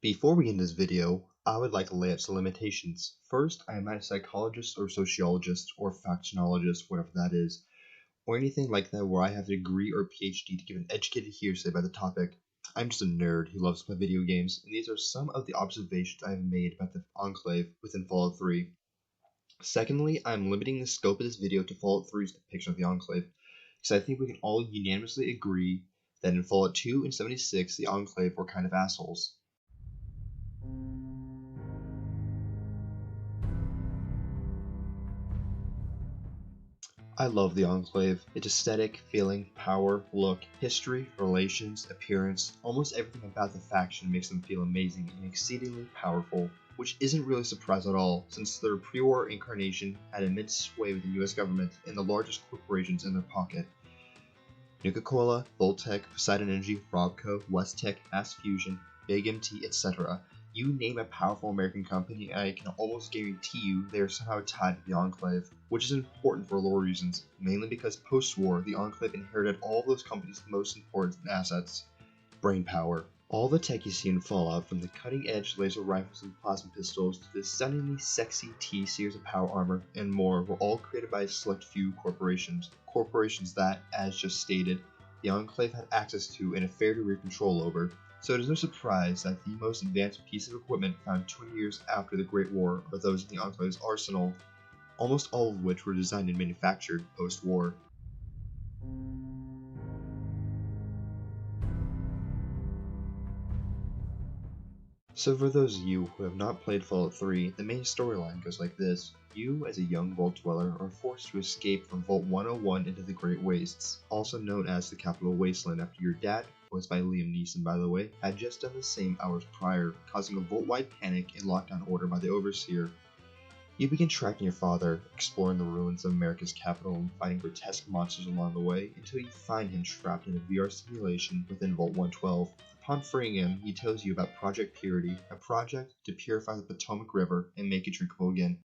Before we end this video, I would like to lay out some limitations. First, I am not a psychologist or sociologist or factionologist, whatever that is, or anything like that where I have a degree or PhD to give an educated hearsay about the topic. I'm just a nerd who loves to play video games, and these are some of the observations I have made about the Enclave within Fallout 3. Secondly, I'm limiting the scope of this video to Fallout 3's depiction of the Enclave, because I think we can all unanimously agree that in Fallout 2 and 76, the Enclave were kind of assholes. I love the Enclave. Its aesthetic, feeling, power, look, history, relations, appearance, almost everything about the faction makes them feel amazing and exceedingly powerful, which isn't really a surprise at all, since their pre-war incarnation had immense sway with the US government and the largest corporations in their pocket. Nuka-Cola, Voltec, Poseidon Energy, Robco, Westtech, Mass Fusion, Big MT, etc. You name a powerful American company, and I can almost guarantee you they are somehow tied to the Enclave, which is important for lore reasons, mainly because post-war, the Enclave inherited all of those companies' most important assets: brainpower. All the tech you see in Fallout, from the cutting-edge laser rifles and plasma pistols to the stunningly sexy T-series of power armor and more, were all created by a select few corporations. Corporations that, as just stated, the Enclave had access to and a fair degree of control over. So it is no surprise that the most advanced piece of equipment found 20 years after the Great War are those in the Enclave's arsenal, almost all of which were designed and manufactured post-war. So for those of you who have not played Fallout 3, the main storyline goes like this. You, as a young Vault Dweller, are forced to escape from Vault 101 into the Great Wastes, also known as the Capital Wasteland, after your dad, voiced by Liam Neeson by the way, had just done the same hours prior, causing a Vault-wide panic and lockdown order by the Overseer. You begin tracking your father, exploring the ruins of America's capital and fighting grotesque monsters along the way, until you find him trapped in a VR simulation within Vault 112. Upon freeing him, he tells you about Project Purity, a project to purify the Potomac River and make it drinkable again,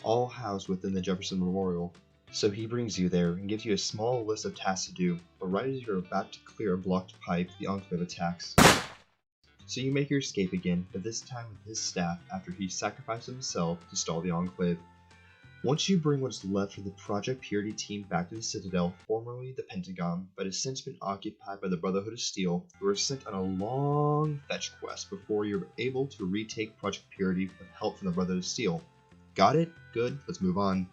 all housed within the Jefferson Memorial. So he brings you there and gives you a small list of tasks to do, but right as you're about to clear a blocked pipe, the Enclave attacks. So you make your escape again, but this time with his staff after he sacrificed himself to stall the Enclave. Once you bring what's left of the Project Purity team back to the Citadel, formerly the Pentagon, but has since been occupied by the Brotherhood of Steel, you are sent on a long fetch quest before you're able to retake Project Purity with help from the Brotherhood of Steel. Got it? Good, let's move on.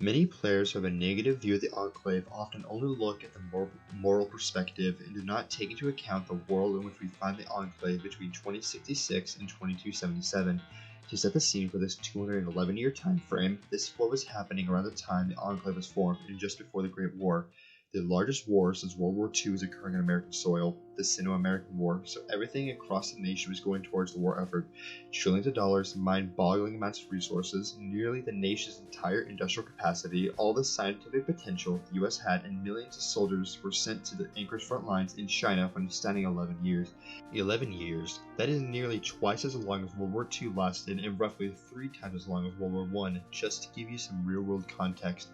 Many players who have a negative view of the Enclave often only look at the moral perspective and do not take into account the world in which we find the Enclave between 2066 and 2277. To set the scene for this 211-year time frame, this war was happening around the time the Enclave was formed and just before the Great War. The largest war since World War II is occurring on American soil, the Sino-American War, so everything across the nation was going towards the war effort. Trillions of dollars, mind-boggling amounts of resources, nearly the nation's entire industrial capacity, all the scientific potential the US had, and millions of soldiers were sent to the Anchorage front lines in China for an astounding 11 years. 11 years, that is nearly twice as long as World War II lasted and roughly 3 times as long as World War I, just to give you some real-world context,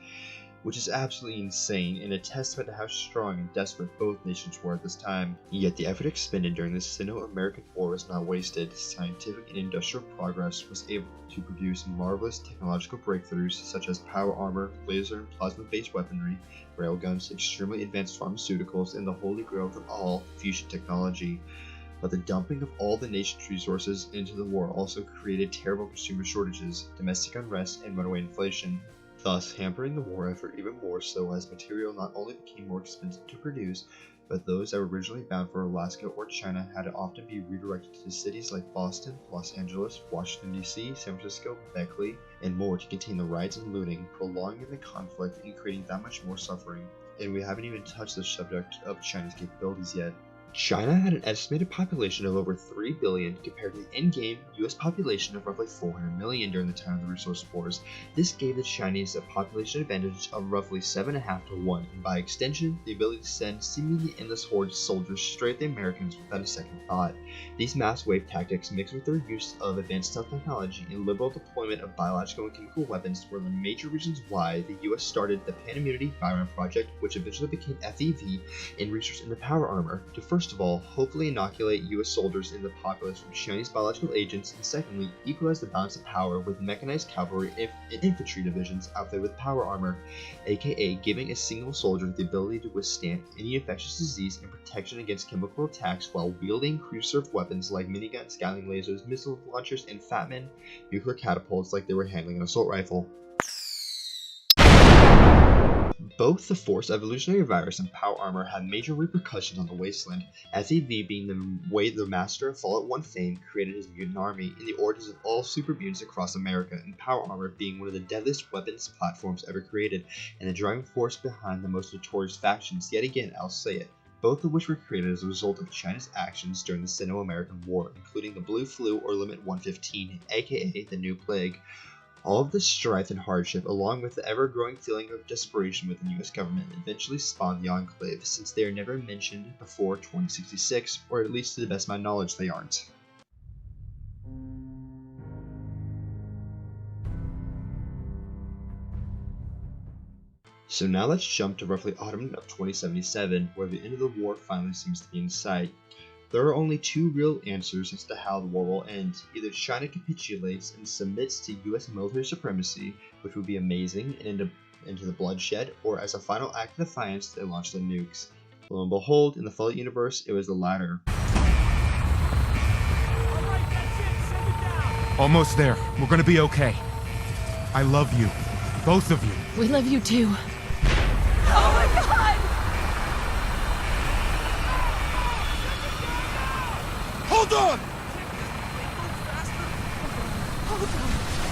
which is absolutely insane and a testament to how strong and desperate both nations were at this time. Yet the effort expended during the Sino-American War was not wasted. Scientific and industrial progress was able to produce marvelous technological breakthroughs such as power armor, laser and plasma-based weaponry, railguns, extremely advanced pharmaceuticals, and the holy grail of them all, fusion technology. But the dumping of all the nation's resources into the war also created terrible consumer shortages, domestic unrest, and runaway inflation, thus hampering the war effort even more so as material not only became more expensive to produce, but those that were originally bound for Alaska or China had to often be redirected to cities like Boston, Los Angeles, Washington DC, San Francisco, Beckley, and more to contain the riots and looting, prolonging the conflict and creating that much more suffering. And we haven't even touched the subject of China's capabilities yet. China had an estimated population of over 3 billion compared to the endgame US population of roughly 400 million during the time of the resource wars. This gave the Chinese a population advantage of roughly 7.5 to 1, and by extension, the ability to send seemingly endless hordes of soldiers straight at the Americans without a second thought. These mass wave tactics, mixed with their use of advanced stealth technology and liberal deployment of biological and chemical weapons, were the major reasons why the US started the Pan Immunity Firearm Project, which eventually became FEV, and research into power armor, to first of all, hopefully inoculate US soldiers in the populace from Chinese biological agents, and secondly, equalize the balance of power with mechanized cavalry and infantry divisions outfitted with power armor, aka giving a single soldier the ability to withstand any infectious disease and protection against chemical attacks while wielding crew-served weapons like miniguns, scouting lasers, missile launchers, and fatman nuclear catapults like they were handling an assault rifle. Both the Force Evolutionary Virus and Power Armor had major repercussions on the Wasteland, FEV being the master of Fallout 1 fame created his mutant army in the origins of all super mutants across America, and Power Armor being one of the deadliest weapons platforms ever created, and the driving force behind the most notorious factions. Yet again, I'll say it, both of which were created as a result of China's actions during the Sino-American War, including the Blue Flu or Limit 115, aka the New Plague. All of this strife and hardship, along with the ever-growing feeling of desperation within the US government, eventually spawned the Enclave, since they are never mentioned before 2066, or at least to the best of my knowledge they aren't. So now let's jump to roughly autumn of 2077, where the end of the war finally seems to be in sight. There are only two real answers as to how the war will end. Either China capitulates and submits to US military supremacy, which would be amazing, and into the bloodshed, or as a final act of defiance, they launch the nukes. Lo and behold, in the Fallout universe, it was the latter. Almost there. We're gonna be okay. I love you. Both of you. We love you too. Oh my god! Hold on!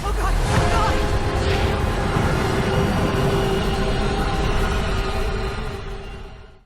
Oh god!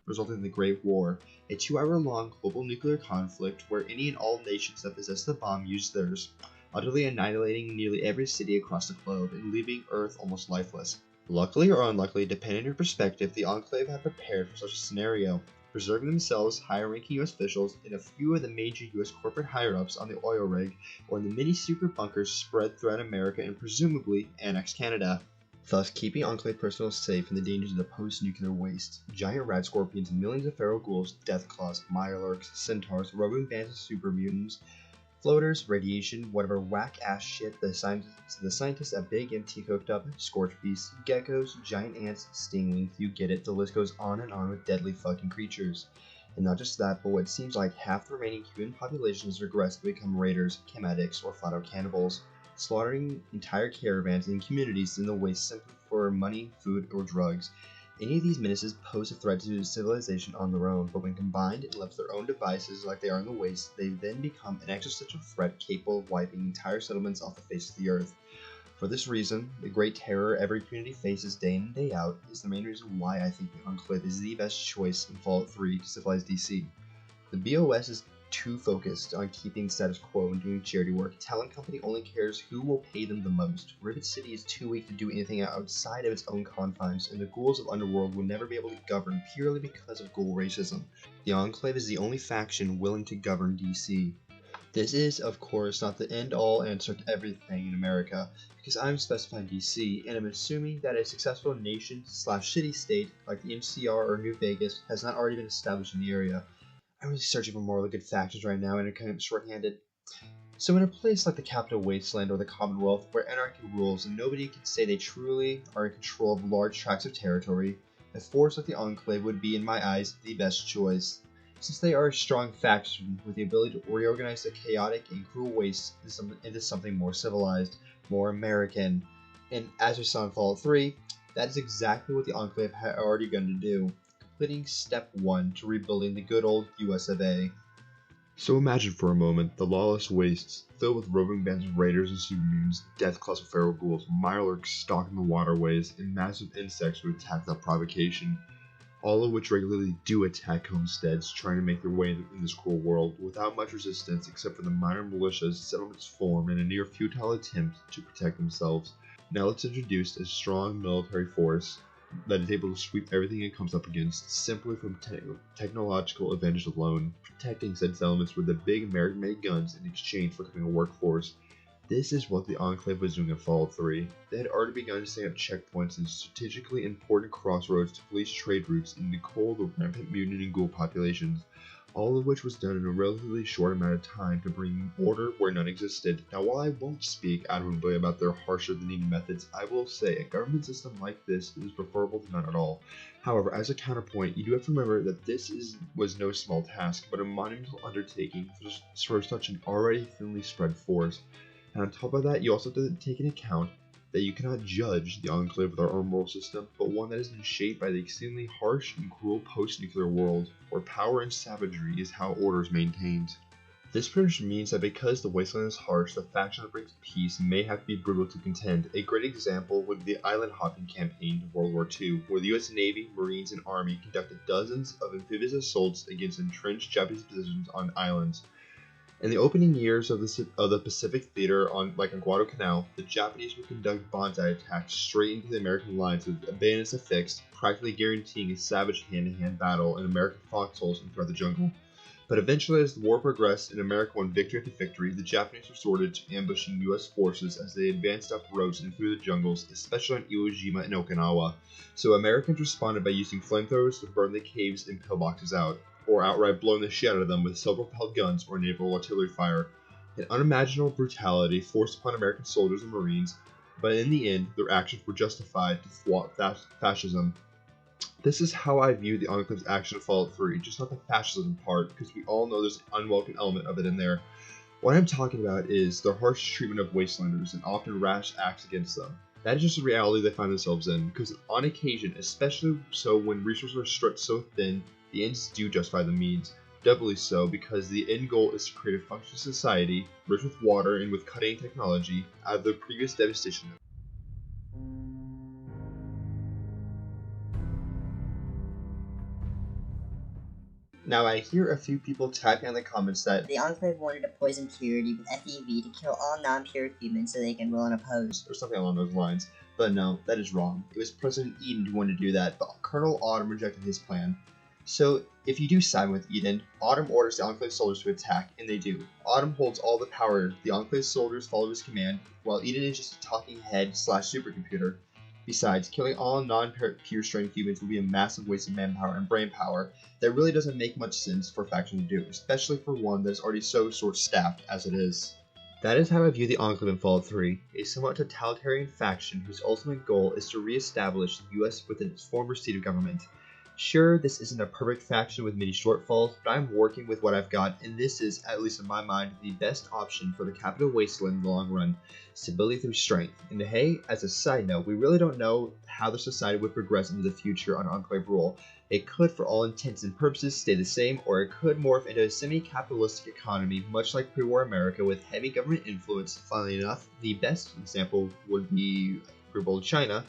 Resulting in the Great War, a 2-hour-long global nuclear conflict where any and all nations that possessed the bomb used theirs, utterly annihilating nearly every city across the globe and leaving Earth almost lifeless. Luckily or unluckily, depending on your perspective, the Enclave had prepared for such a scenario, preserving themselves, higher-ranking US officials, and a few of the major US corporate higher-ups on the oil rig or in the many secret bunkers spread throughout America and presumably annexed Canada, thus keeping Enclave personnel safe from the dangers of the post-nuclear waste. Giant rat scorpions, millions of feral ghouls, deathclaws, mirelurks, centaurs, roving bands of super mutants, floaters, radiation, whatever whack-ass shit the scientists at Big MT cooked up, scorch beasts, geckos, giant ants, stingwings, you get it, the list goes on and on with deadly fucking creatures. And not just that, but what seems like half the remaining human population has regressed to become raiders, chem addicts, or flat-out cannibals, slaughtering entire caravans and communities in the waste simply for money, food, or drugs. Any of these menaces pose a threat to civilization on their own, but when combined and left to their own devices like they are in the waste, they then become an existential threat capable of wiping entire settlements off the face of the earth. For this reason, the great terror every community faces day in and day out is the main reason why I think the Enclave is the best choice in Fallout 3 to civilize DC. The BOS is too focused on keeping status quo and doing charity work. Talent Company only cares who will pay them the most. Rivet City is too weak to do anything outside of its own confines, and the ghouls of Underworld will never be able to govern purely because of ghoul racism. The Enclave is the only faction willing to govern DC. This is, of course, not the end-all answer to everything in America, because I'm specifying DC, and I'm assuming that a successful nation/city-state like the NCR or New Vegas has not already been established in the area. I'm really searching for more really good factions right now, and I'm kind of short-handed. So in a place like the Capital Wasteland or the Commonwealth, where anarchy rules and nobody can say they truly are in control of large tracts of territory, a force like the Enclave would be, in my eyes, the best choice. Since they are a strong faction with the ability to reorganize the chaotic and cruel waste into something more civilized, more American. And as we saw in Fallout 3, that is exactly what the Enclave had already begun to do, completing step 1 to rebuilding the good old US of A. So imagine for a moment the lawless wastes, filled with roving bands of raiders and supermutants, deathclaws of feral ghouls, mirelurks stalking the waterways, and massive insects who attack without provocation. all of which regularly do attack homesteads trying to make their way in this cruel world without much resistance except for the minor militias settlements form in a near futile attempt to protect themselves. Now let's introduce a strong military force that is able to sweep everything it comes up against simply from technological advantage alone, protecting said settlements with the big American-made guns in exchange for becoming a workforce. This is what the Enclave was doing in Fallout 3. They had already begun setting up checkpoints in strategically important crossroads to police trade routes and to cull the rampant mutant and ghoul populations, all of which was done in a relatively short amount of time to bring order where none existed. Now, while I won't speak admirably about their harsher than needed methods, I will say a government system like this is preferable to none at all. However, as a counterpoint, you do have to remember that this was no small task, but a monumental undertaking for such an already thinly spread force. And on top of that, you also have to take into account that you cannot judge the Enclave with our own moral system, but one that has been shaped by the extremely harsh and cruel post-nuclear world, where power and savagery is how order is maintained. This pretty much means that because the wasteland is harsh, the faction that brings peace may have to be brutal to contend. A great example would be the island hopping campaign of World War II, where the US Navy, Marines, and Army conducted dozens of amphibious assaults against entrenched Japanese positions on islands. In the opening years of the Pacific Theater on Guadalcanal, the Japanese would conduct banzai attacks straight into the American lines with bayonets affixed, practically guaranteeing a savage hand-to-hand battle in American foxholes and throughout the jungle. But eventually, as the war progressed and America won victory after victory, the Japanese resorted to ambushing US forces as they advanced up roads and through the jungles, especially on Iwo Jima and Okinawa. So Americans responded by using flamethrowers to burn the caves and pillboxes out, or outright blowing the shit out of them with self-propelled guns or naval artillery fire. An unimaginable brutality forced upon American soldiers and Marines, but in the end, their actions were justified to thwart fascism. This is how I view the Enclave's action of Fallout 3, just not the fascism part, because we all know there's an unwelcome element of it in there. What I'm talking about is their harsh treatment of wastelanders and often rash acts against them. That is just the reality they find themselves in, because on occasion, especially so when resources are stretched so thin, the ends do justify the means. Doubly so because the end goal is to create a functional society, rich with water and with cutting technology, out of the previous devastation. Now I hear a few people typing in the comments that the Enclave wanted to poison purity with FEV to kill all non-pure humans so they can rule unopposed, or something along those lines. But no, that is wrong. It was President Eden who wanted to do that, but Colonel Autumn rejected his plan. So, if you do side with Eden, Autumn orders the Enclave soldiers to attack, and they do. Autumn holds all the power, the Enclave soldiers follow his command, while Eden is just a talking head / supercomputer. Besides, killing all non-pure strain humans would be a massive waste of manpower and brain power that really doesn't make much sense for a faction to do, especially for one that is already so short-staffed as it is. That is how I view the Enclave in Fallout 3, a somewhat totalitarian faction whose ultimate goal is to re-establish the US within its former seat of government. Sure, this isn't a perfect faction with many shortfalls, but I'm working with what I've got, and this is, at least in my mind, the best option for the capital wasteland in the long run. Stability through strength. And hey, as a side note, we really don't know how the society would progress into the future on Enclave rule. It could, for all intents and purposes, stay the same, or it could morph into a semi-capitalistic economy, much like pre-war America with heavy government influence. Funnily enough, the best example would be pre-war China,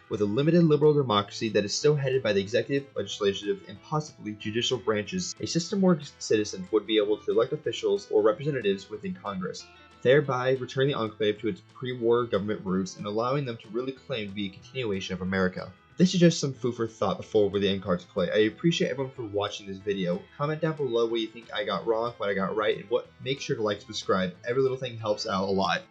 with a limited liberal democracy that is still headed by the executive, legislative, and possibly judicial branches, a system where citizens would be able to elect officials or representatives within Congress, thereby returning the Enclave to its pre-war government roots and allowing them to really claim to be a continuation of America. This is just some food for thought before the end cards play. I appreciate everyone for watching this video. Comment down below what you think I got wrong, what I got right, and make sure to like and subscribe. Every little thing helps out a lot.